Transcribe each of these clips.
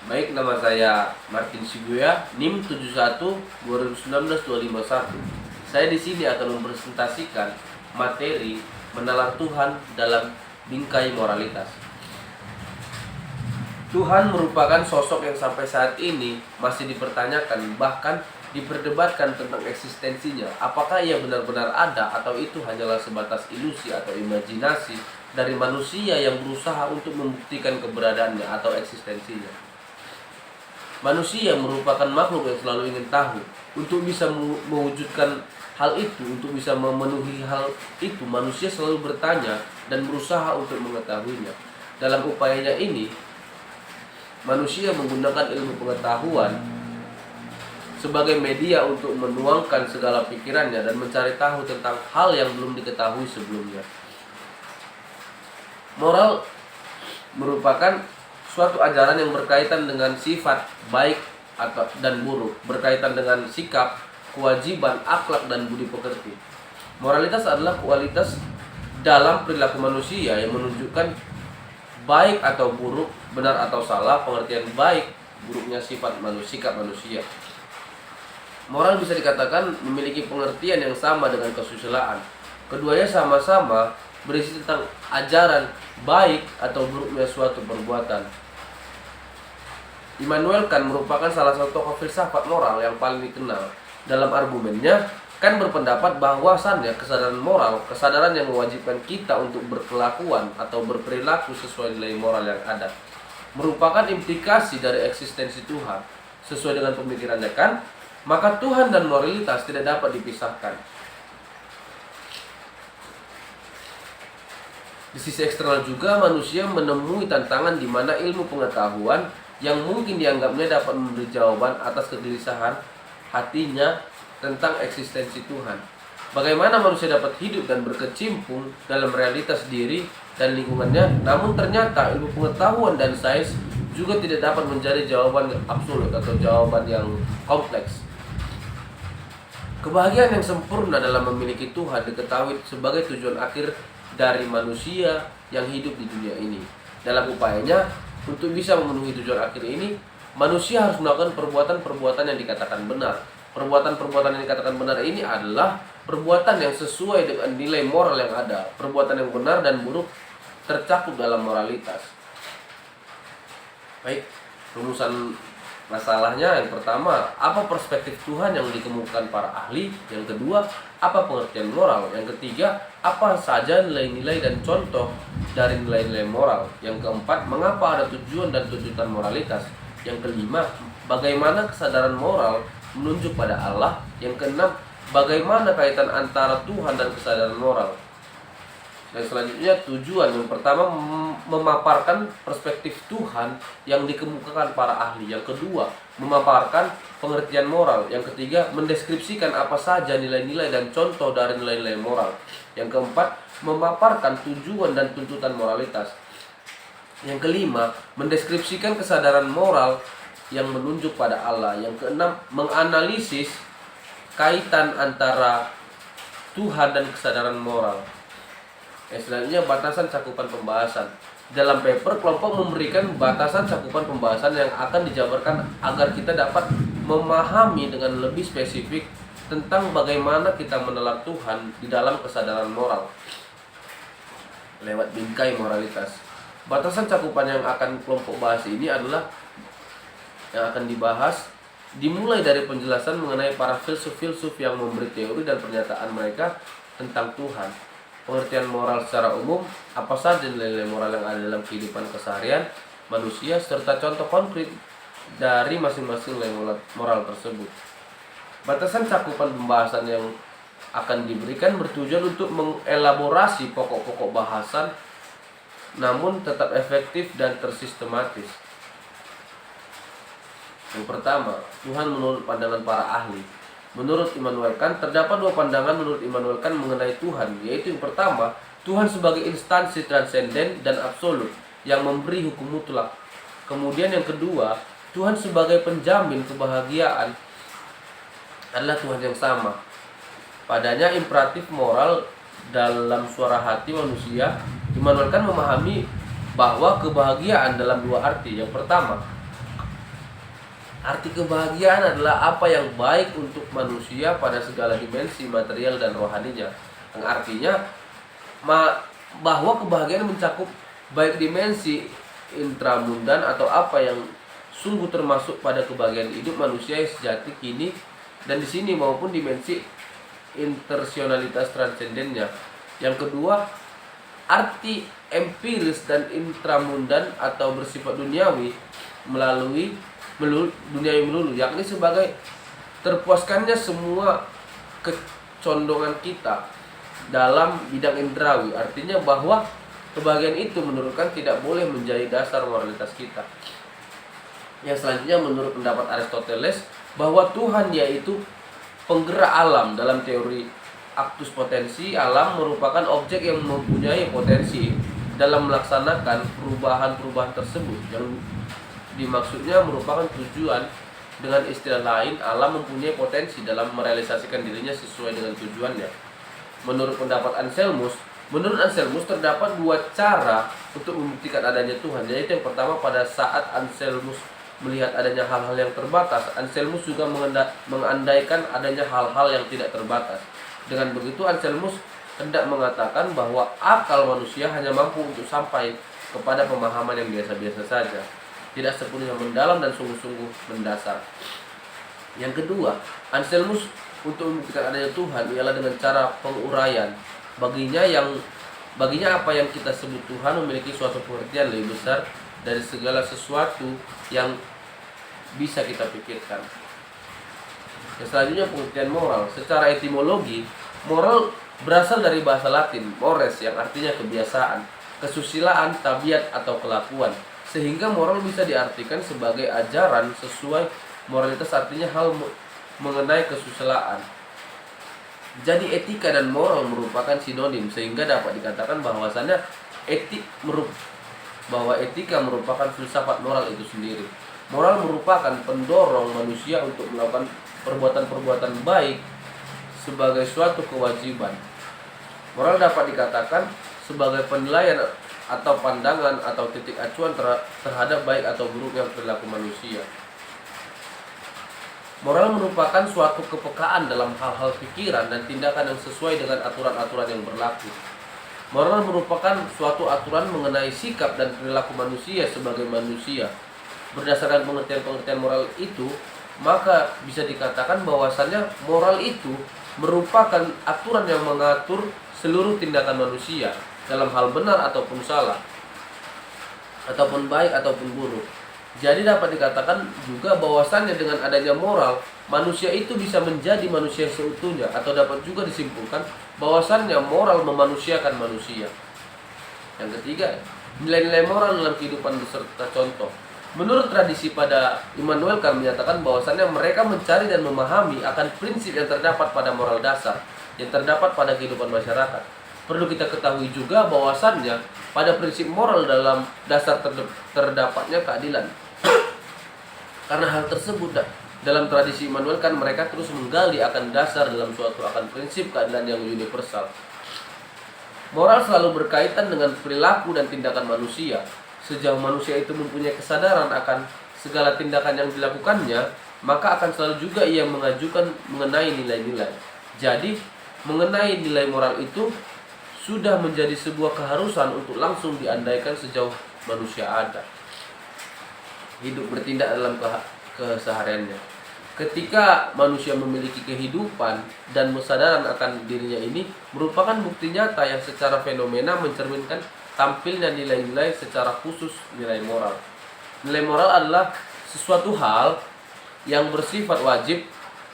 Baik, nama saya Martin Shibuya, NIM 71 2019 251. Saya di sini akan mempresentasikan materi menalar Tuhan dalam bingkai moralitas. Tuhan merupakan sosok yang sampai saat ini masih dipertanyakan, bahkan diperdebatkan tentang eksistensinya. Apakah ia benar-benar ada atau itu hanyalah sebatas ilusi atau imajinasi dari manusia yang berusaha untuk membuktikan keberadaannya atau eksistensinya. Manusia merupakan makhluk yang selalu ingin tahu. Untuk bisa mewujudkan hal itu, untuk bisa memenuhi hal itu, manusia selalu bertanya dan berusaha untuk mengetahuinya. Dalam upayanya ini, manusia menggunakan ilmu pengetahuan sebagai media untuk menuangkan segala pikirannya dan mencari tahu tentang hal yang belum diketahui sebelumnya. Moral merupakan suatu ajaran yang berkaitan dengan sifat baik dan buruk, berkaitan dengan sikap, kewajiban, akhlak, dan budi pekerti. Moralitas adalah kualitas dalam perilaku manusia yang menunjukkan baik atau buruk, benar atau salah, pengertian baik buruknya sikap manusia. Moral bisa dikatakan memiliki pengertian yang sama dengan kesusilaan. Keduanya sama-sama berisi tentang ajaran baik atau buruknya suatu perbuatan. Immanuel Kant merupakan salah satu tokoh filsafat moral yang paling dikenal. Dalam argumennya, Kant berpendapat bahwasannya kesadaran moral, kesadaran yang mewajibkan kita untuk berkelakuan atau berperilaku sesuai nilai moral yang ada, merupakan implikasi dari eksistensi Tuhan. Sesuai dengan pemikirannya Kant, maka Tuhan dan moralitas tidak dapat dipisahkan. Di sisi eksternal juga, manusia menemui tantangan di mana ilmu pengetahuan yang mungkin dianggapnya dapat memberi jawaban atas kegelisahan hatinya tentang eksistensi Tuhan. Bagaimana manusia dapat hidup dan berkecimpung dalam realitas diri dan lingkungannya, namun ternyata ilmu pengetahuan dan sains juga tidak dapat menjadi jawaban absolut atau jawaban yang kompleks. Kebahagiaan yang sempurna dalam memiliki Tuhan diketahui sebagai tujuan akhir dari manusia yang hidup di dunia ini. Dalam upayanya untuk bisa memenuhi tujuan akhir ini, manusia harus melakukan perbuatan-perbuatan yang dikatakan benar. Perbuatan-perbuatan yang dikatakan benar ini adalah perbuatan yang sesuai dengan nilai moral yang ada. Perbuatan yang benar dan buruk tercakup dalam moralitas. Baik, rumusan masalahnya yang pertama, apa perspektif Tuhan yang dikemukakan para ahli? Yang kedua, apa pengertian moral? Yang ketiga, apa saja nilai-nilai dan contoh dari nilai-nilai moral? Yang keempat, mengapa ada tujuan dan tuntutan moralitas? Yang kelima, bagaimana kesadaran moral menunjuk pada Allah? Yang keenam, bagaimana kaitan antara Tuhan dan kesadaran moral? Dan selanjutnya tujuan. Yang pertama, memaparkan perspektif Tuhan yang dikemukakan para ahli. Yang kedua, memaparkan pengertian moral. Yang ketiga, mendeskripsikan apa saja nilai-nilai dan contoh dari nilai-nilai moral. Yang keempat, memaparkan tujuan dan tuntutan moralitas. Yang kelima, mendeskripsikan kesadaran moral yang menunjuk pada Allah. Yang keenam, menganalisis kaitan antara Tuhan dan kesadaran moral. Selanjutnya, batasan cakupan pembahasan. Dalam paper, kelompok memberikan batasan cakupan pembahasan yang akan dijabarkan agar kita dapat memahami dengan lebih spesifik tentang bagaimana kita menalar Tuhan di dalam kesadaran moral lewat bingkai moralitas. Batasan cakupan yang akan kelompok bahas ini adalah yang akan dibahas dimulai dari penjelasan mengenai para filsuf-filsuf yang memberi teori dan pernyataan mereka tentang Tuhan. Pengertian moral secara umum, apa saja nilai-nilai moral yang ada dalam kehidupan keseharian manusia, serta contoh konkret dari masing-masing nilai moral tersebut. Batasan cakupan pembahasan yang akan diberikan bertujuan untuk mengelaborasi pokok-pokok bahasan, namun tetap efektif dan tersistematis. Yang pertama, Tuhan menurut pandangan para ahli. Menurut Immanuel Kant, terdapat dua pandangan menurut Immanuel Kant mengenai Tuhan, yaitu yang pertama, Tuhan sebagai instansi transenden dan absolut yang memberi hukum mutlak. Kemudian yang kedua, Tuhan sebagai penjamin kebahagiaan adalah Tuhan yang sama. Padanya imperatif moral dalam suara hati manusia, Immanuel Kant memahami bahwa kebahagiaan dalam dua arti. Yang pertama, Arti kebahagiaan adalah apa yang baik untuk manusia pada segala dimensi material dan rohaninya. Yang artinya bahwa kebahagiaan mencakup baik dimensi intramundan atau apa yang sungguh termasuk pada kebahagiaan hidup manusia yang sejati kini dan di sini, maupun dimensi intersionalitas transendennya. Yang kedua, arti empiris dan intramundan atau bersifat duniawi melalui duniawi melulu, yakni sebagai terpuaskannya semua kecondongan kita dalam bidang indrawi. Artinya bahwa kebahagiaan itu menurutkan tidak boleh menjadi dasar moralitas kita. Yang selanjutnya, menurut pendapat Aristoteles, bahwa Tuhan yaitu penggerak alam. Dalam teori aktus potensi, alam merupakan objek yang mempunyai potensi dalam melaksanakan perubahan-perubahan tersebut. Yang dimaksudnya merupakan tujuan. Dengan istilah lain, alam mempunyai potensi dalam merealisasikan dirinya sesuai dengan tujuannya. Menurut Anselmus terdapat dua cara untuk membuktikan adanya Tuhan, yaitu yang pertama, pada saat Anselmus melihat adanya hal-hal yang terbatas, Anselmus juga mengandaikan adanya hal-hal yang tidak terbatas. Dengan begitu, Anselmus hendak mengatakan bahwa akal manusia hanya mampu untuk sampai kepada pemahaman yang biasa-biasa saja, tidak sepenuhnya mendalam dan sungguh-sungguh mendasar. Yang kedua, Anselmus untuk membuktikan adanya Tuhan ialah dengan cara penguraian. Baginya apa yang kita sebut Tuhan memiliki suatu pengertian lebih besar dari segala sesuatu yang bisa kita pikirkan. Yang selanjutnya, pengertian moral. Secara etimologi, moral berasal dari bahasa Latin mores, yang artinya kebiasaan, kesusilaan, tabiat atau kelakuan. Sehingga moral bisa diartikan sebagai ajaran sesuai moralitas, artinya hal mengenai kesusilaan. Jadi etika dan moral merupakan sinonim, sehingga dapat dikatakan bahwasannya etika merupakan filsafat moral itu sendiri. Moral merupakan pendorong manusia untuk melakukan perbuatan-perbuatan baik sebagai suatu kewajiban. Moral dapat dikatakan sebagai penilaian atau pandangan atau titik acuan terhadap baik atau buruknya perilaku manusia. Moral merupakan suatu kepekaan dalam hal-hal pikiran dan tindakan yang sesuai dengan aturan-aturan yang berlaku. Moral merupakan suatu aturan mengenai sikap dan perilaku manusia sebagai manusia. Berdasarkan pengertian-pengertian moral itu, maka bisa dikatakan bahwasannya moral itu merupakan aturan yang mengatur seluruh tindakan manusia dalam hal benar ataupun salah, ataupun baik ataupun buruk. Jadi dapat dikatakan juga bahwasannya dengan adanya moral, manusia itu bisa menjadi manusia seutuhnya, atau dapat juga disimpulkan bahwasannya moral memanusiakan manusia. Yang ketiga, nilai-nilai moral dalam kehidupan beserta contoh. Menurut tradisi pada Immanuel Kant menyatakan bahwasannya mereka mencari dan memahami akan prinsip yang terdapat pada moral dasar yang terdapat pada kehidupan masyarakat. Perlu kita ketahui juga bahwasannya pada prinsip moral dalam dasar terdapatnya keadilan. Karena hal tersebut dalam tradisi Immanuel Kant mereka terus menggali akan dasar dalam suatu akan prinsip keadilan yang universal. Moral selalu berkaitan dengan perilaku dan tindakan manusia. Sejauh manusia itu mempunyai kesadaran akan segala tindakan yang dilakukannya, maka akan selalu juga ia mengajukan mengenai nilai-nilai. Jadi, mengenai nilai moral itu sudah menjadi sebuah keharusan untuk langsung diandaikan sejauh manusia ada. Hidup bertindak dalam kesehariannya. Ketika manusia memiliki kehidupan dan kesadaran akan dirinya ini merupakan bukti nyata yang secara fenomena mencerminkan tampilnya nilai-nilai, secara khusus nilai moral. Nilai moral adalah sesuatu hal yang bersifat wajib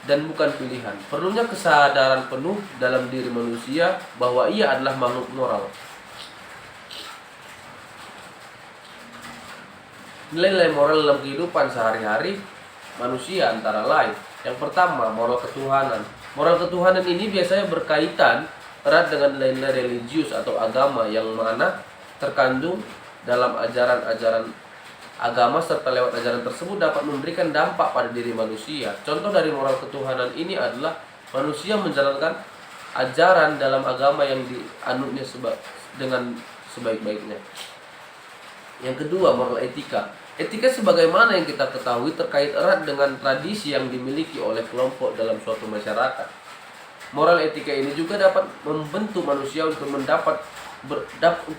dan bukan pilihan. Perlunya kesadaran penuh dalam diri manusia bahwa ia adalah makhluk moral. Nilai-nilai moral dalam kehidupan sehari-hari manusia antara lain. Yang pertama, moral ketuhanan. Moral ketuhanan ini biasanya berkaitan erat dengan nilai-nilai religius atau agama yang mana terkandung dalam ajaran-ajaran agama, serta lewat ajaran tersebut dapat memberikan dampak pada diri manusia. Contoh dari moral ketuhanan ini adalah manusia menjalankan ajaran dalam agama yang dianutnya dengan sebaik-baiknya. Yang kedua, moral etika. Etika sebagaimana yang kita ketahui terkait erat dengan tradisi yang dimiliki oleh kelompok dalam suatu masyarakat. Moral etika ini juga dapat membentuk manusia untuk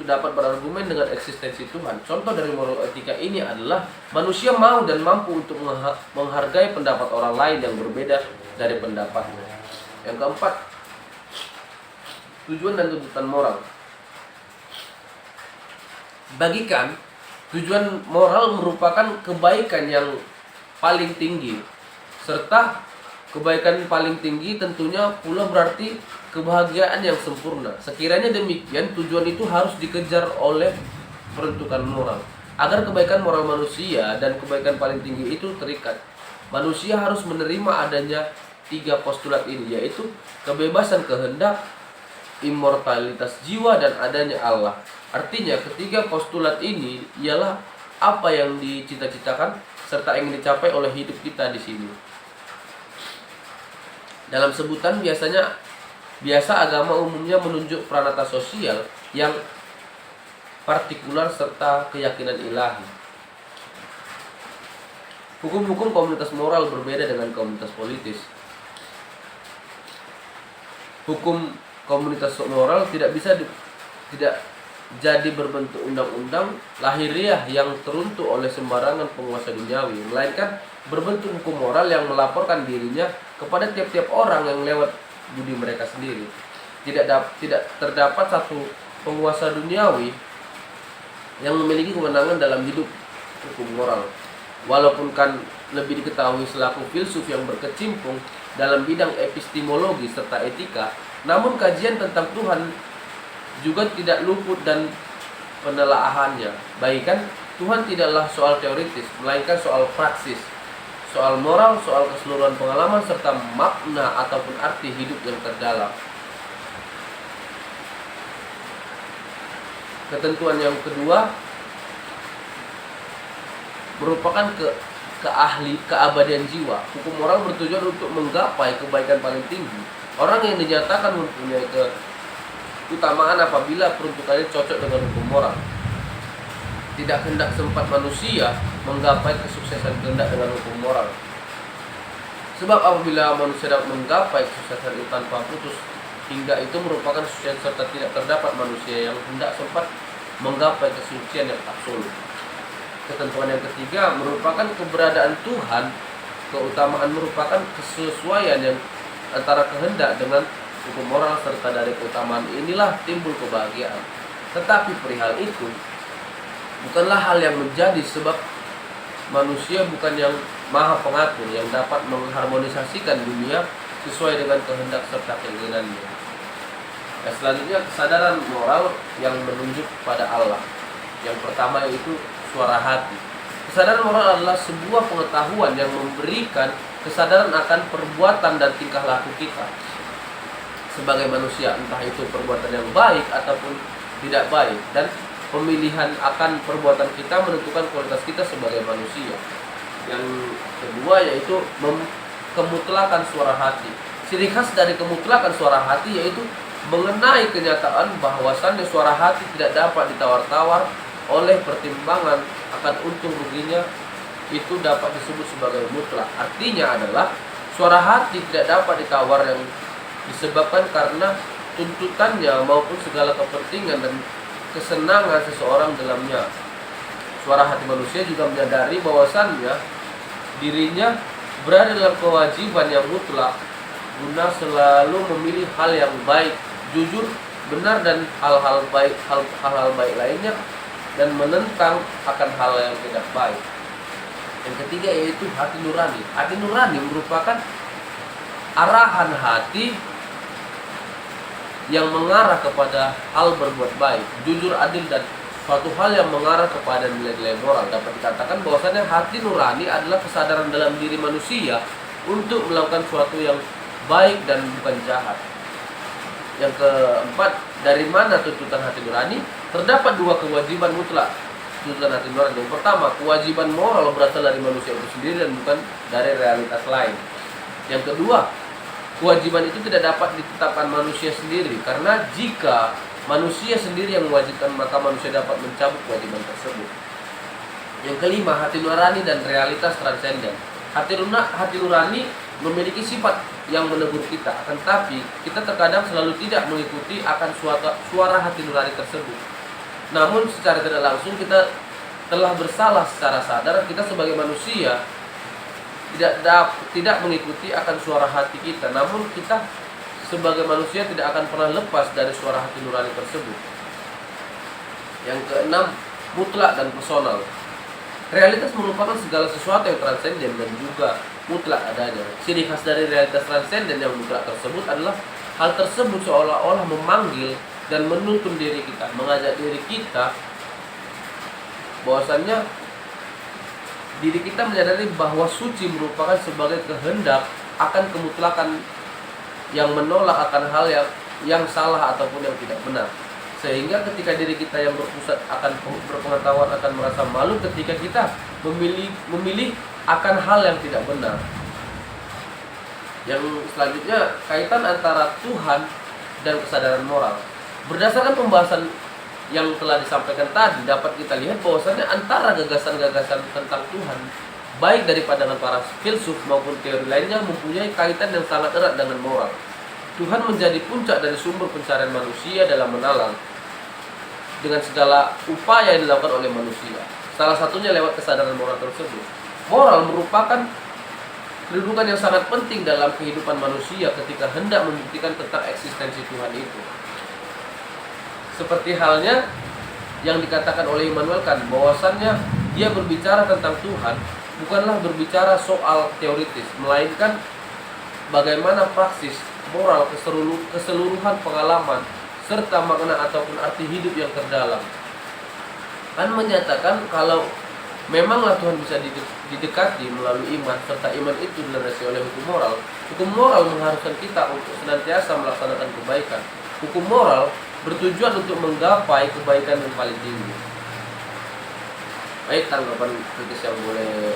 dapat berargumen dengan eksistensi Tuhan. Contoh dari moral etika ini adalah manusia mau dan mampu untuk menghargai pendapat orang lain yang berbeda dari pendapatnya. Yang keempat, tujuan dan tuntutan moral. Bagikan, tujuan moral merupakan kebaikan yang paling tinggi, serta kebaikan paling tinggi tentunya pula berarti kebahagiaan yang sempurna. Sekiranya demikian, tujuan itu harus dikejar oleh peruntukan moral. Agar kebaikan moral manusia dan kebaikan paling tinggi itu terikat, manusia harus menerima adanya 3 postulat ini, yaitu kebebasan kehendak, immortalitas jiwa, dan adanya Allah. Artinya, ketiga postulat ini ialah apa yang dicita-citakan serta ingin dicapai oleh hidup kita di sini. Dalam sebutan biasa agama umumnya menunjuk pranata sosial yang partikular serta keyakinan ilahi. Hukum-hukum komunitas moral berbeda dengan komunitas politis. Hukum komunitas moral tidak jadi berbentuk undang-undang lahiriah yang teruntuk oleh sembarangan penguasa duniawi, melainkan berbentuk hukum moral yang melaporkan dirinya kepada tiap-tiap orang yang lewat budi mereka sendiri. Tidak terdapat satu penguasa duniawi yang memiliki kewenangan dalam hidup hukum moral. Walaupun kan lebih diketahui selaku filsuf yang berkecimpung dalam bidang epistemologi serta etika, namun kajian tentang Tuhan juga tidak luput dan penelaahannya. Baikkan Tuhan tidaklah soal teoritis, melainkan soal praksis, soal moral, soal keseluruhan pengalaman serta makna ataupun arti hidup yang terdalam. Ketentuan yang kedua merupakan keabadian jiwa. Hukum moral bertujuan untuk menggapai kebaikan paling tinggi. Orang yang dinyatakan mempunyai keutamaan apabila peruntukannya cocok dengan hukum moral. Tidak hendak sempat manusia menggapai kesuksesan kehendak dengan hukum moral. Sebab apabila manusia dapat menggapai kesuksesan itu tanpa putus, hingga itu merupakan kesucian serta tidak terdapat manusia yang hendak sempat menggapai kesucian yang absolut. Ketentuan yang ketiga merupakan keberadaan Tuhan. Keutamaan merupakan kesesuaian yang antara kehendak dengan hukum moral, serta dari keutamaan inilah timbul kebahagiaan. Tetapi perihal itu bukanlah hal yang menjadi, sebab manusia bukan yang maha pengatur yang dapat mengharmonisasikan dunia sesuai dengan kehendak serta keinginannya. Selanjutnya, kesadaran moral yang menunjuk pada Allah. Yang pertama yaitu suara hati. Kesadaran moral adalah sebuah pengetahuan yang memberikan kesadaran akan perbuatan dan tingkah laku kita sebagai manusia, entah itu perbuatan yang baik ataupun tidak baik, dan pemilihan akan perbuatan kita menentukan kualitas kita sebagai manusia. Yang kedua yaitu kemutlakan suara hati. Ciri khas dari kemutlakan suara hati yaitu mengenai kenyataan bahwasannya suara hati tidak dapat ditawar-tawar oleh pertimbangan akan untung ruginya, itu dapat disebut sebagai mutlak. Artinya adalah suara hati tidak dapat ditawar yang disebabkan karena tuntutannya maupun segala kepentingan dan kesenangan seseorang dalamnya. Suara hati manusia juga menyadari bahwasannya dirinya berada dalam kewajiban yang mutlak guna selalu memilih hal yang baik, jujur, benar, dan hal-hal baik lainnya, dan menentang akan hal yang tidak baik. Yang ketiga yaitu hati nurani. Hati nurani merupakan arahan hati yang mengarah kepada hal berbuat baik, jujur, adil, dan suatu hal yang mengarah kepada nilai-nilai moral. Dapat dikatakan bahwasanya hati nurani adalah kesadaran dalam diri manusia untuk melakukan suatu yang baik dan bukan jahat. Yang keempat, dari mana tuntutan hati nurani? Terdapat 2 kewajiban mutlak tuntutan hati nurani. Yang pertama, kewajiban moral berasal dari manusia itu sendiri dan bukan dari realitas lain. Yang kedua, kewajiban itu tidak dapat ditetapkan manusia sendiri, karena jika manusia sendiri yang mewajibkan, maka manusia dapat mencabut kewajiban tersebut. Yang kelima, hati nurani dan realitas transenden. Hati nurani memiliki sifat yang menegur kita, akan tetapi kita terkadang selalu tidak mengikuti akan suara hati nurani tersebut. Namun secara tidak langsung kita telah bersalah secara sadar. Kita sebagai manusia tidak mengikuti akan suara hati kita, namun kita sebagai manusia tidak akan pernah lepas dari suara hati nurani tersebut. Yang keenam, mutlak dan personal. Realitas merupakan segala sesuatu yang transenden dan juga mutlak adanya. Ciri khas dari realitas transenden yang mutlak tersebut adalah hal tersebut seolah-olah memanggil dan menuntun diri kita, mengajak diri kita bahwasannya diri kita menyadari bahwa suci merupakan sebagai kehendak akan kemutlakan yang menolak akan hal yang salah ataupun yang tidak benar. Sehingga ketika diri kita yang berpusat akan berpengetahuan akan merasa malu ketika kita memilih akan hal yang tidak benar. Yang selanjutnya, kaitan antara Tuhan dan kesadaran moral. Berdasarkan pembahasan yang telah disampaikan tadi, dapat kita lihat bahwasannya antara gagasan-gagasan tentang Tuhan, baik dari pandangan para filsuf maupun teori lainnya, mempunyai kaitan yang sangat erat dengan moral. Tuhan menjadi puncak dari sumber pencarian manusia dalam menalang dengan segala upaya yang dilakukan oleh manusia. Salah satunya lewat kesadaran moral tersebut. Moral merupakan kedudukan yang sangat penting dalam kehidupan manusia ketika hendak membuktikan tentang eksistensi Tuhan itu. Seperti halnya yang dikatakan oleh Immanuel Kant, bahwasannya dia berbicara tentang Tuhan bukanlah berbicara soal teoritis, melainkan bagaimana praksis moral keseluruhan pengalaman serta makna ataupun arti hidup yang terdalam. Kan menyatakan kalau memanglah Tuhan bisa didekati melalui iman, serta iman itu dilandasi oleh hukum moral. Hukum moral mengharuskan kita untuk senantiasa melaksanakan kebaikan. Hukum moral bertujuan untuk menggapai kebaikan yang paling tinggi. Baik, tanggapan kritis yang boleh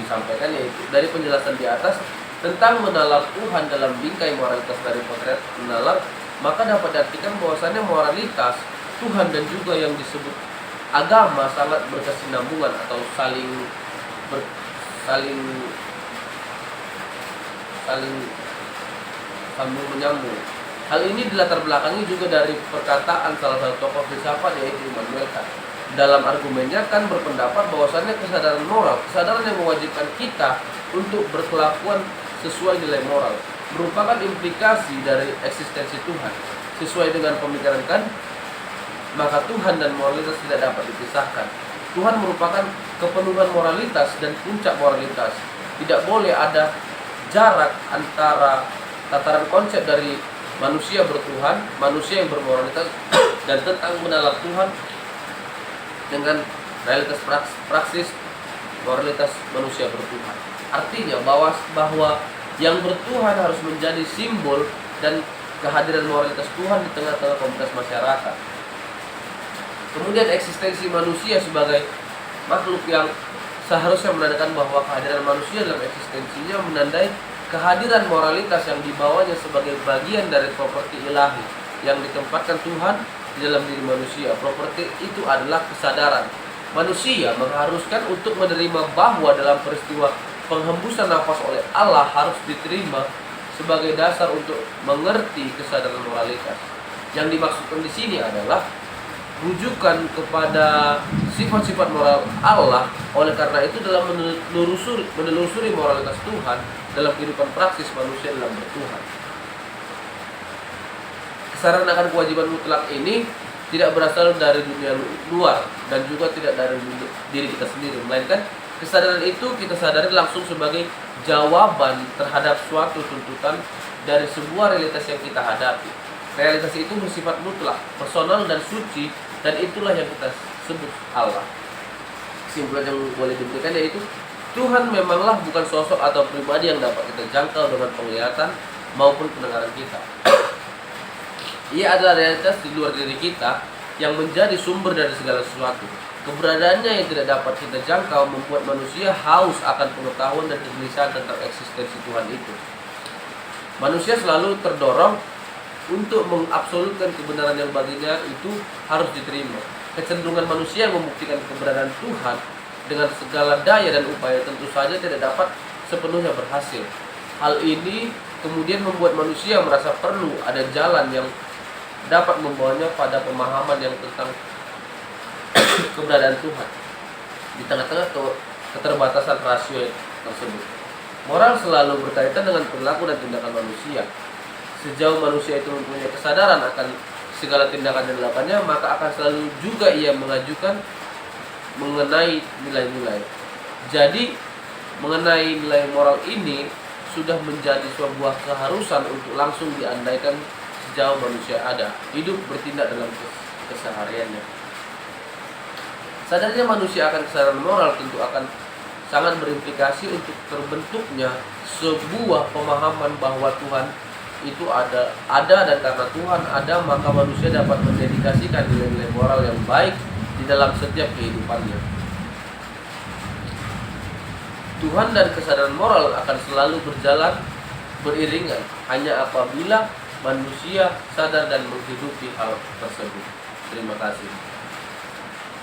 disampaikan yaitu dari penjelasan di atas tentang menalar Tuhan dalam bingkai moralitas dari potret menalar, maka dapat diartikan bahwasannya moralitas Tuhan dan juga yang disebut agama sangat berkesinambungan atau saling sambung menyambung. Hal ini dilatar belakangi juga dari perkataan salah satu tokoh filsafat yaitu Immanuel Kant. Dalam argumennya Kant berpendapat bahwasannya kesadaran moral, kesadaran yang mewajibkan kita untuk berkelakuan sesuai nilai moral, merupakan implikasi dari eksistensi Tuhan. Sesuai dengan pemikiran Kant, maka Tuhan dan moralitas tidak dapat dipisahkan. Tuhan merupakan kepenuhan moralitas dan puncak moralitas. Tidak boleh ada jarak antara tataran konsep dari manusia bertuhan, manusia yang bermoralitas, dan tentang menalar Tuhan dengan realitas praksis moralitas manusia bertuhan. Artinya bahwa yang bertuhan harus menjadi simbol dan kehadiran moralitas Tuhan di tengah-tengah komunitas masyarakat. Kemudian eksistensi manusia sebagai makhluk yang seharusnya menandakan bahwa kehadiran manusia dalam eksistensinya menandai kehadiran moralitas yang dibawanya sebagai bagian dari properti ilahi yang ditempatkan Tuhan di dalam diri manusia. Properti itu adalah kesadaran. Manusia mengharuskan untuk menerima bahwa dalam peristiwa penghembusan nafas oleh Allah harus diterima sebagai dasar untuk mengerti kesadaran moralitas. Yang dimaksudkan di sini adalah rujukan kepada sifat-sifat moral Allah. Oleh karena itu dalam menelusuri moralitas Tuhan dalam kehidupan praksis manusia dalam bertuhan. Kesadaran akan kewajiban mutlak ini tidak berasal dari dunia luar dan juga tidak dari diri kita sendiri, melainkan kesadaran itu kita sadari langsung sebagai jawaban terhadap suatu tuntutan dari sebuah realitas yang kita hadapi. Realitas itu bersifat mutlak, personal dan suci, dan itulah yang kita sebut Allah. Kesimpulan yang boleh diberikan yaitu Tuhan memanglah bukan sosok atau pribadi yang dapat kita jangkau dengan penglihatan maupun pendengaran kita. Ia adalah realitas di luar diri kita yang menjadi sumber dari segala sesuatu. Keberadaannya yang tidak dapat kita jangkau membuat manusia haus akan pengetahuan dan kegelisahan tentang eksistensi Tuhan itu. Manusia selalu terdorong untuk mengabsolutkan kebenaran yang baginya itu harus diterima. Kecenderungan manusia yang membuktikan keberadaan Tuhan dengan segala daya dan upaya tentu saja tidak dapat sepenuhnya berhasil. Hal ini kemudian membuat manusia merasa perlu ada jalan yang dapat membawanya pada pemahaman yang tentang keberadaan Tuhan di tengah-tengah keterbatasan rasio tersebut. Moral selalu berkaitan dengan perilaku dan tindakan manusia. Sejauh manusia itu mempunyai kesadaran akan segala tindakan yang dilakukannya, maka akan selalu juga ia mengajukan mengenai nilai-nilai. Jadi, mengenai nilai moral ini sudah menjadi sebuah keharusan untuk langsung diandaikan sejauh manusia ada, hidup bertindak dalam kesehariannya. Sadarnya manusia akan kesadaran moral tentu akan sangat berimplikasi untuk terbentuknya sebuah pemahaman bahwa Tuhan itu ada dan karena Tuhan ada maka manusia dapat mendedikasikan nilai-nilai moral yang baik di dalam setiap kehidupannya. Tuhan dan kesadaran moral akan selalu berjalan beriringan hanya apabila manusia sadar dan menghidupi hal tersebut. Terima kasih.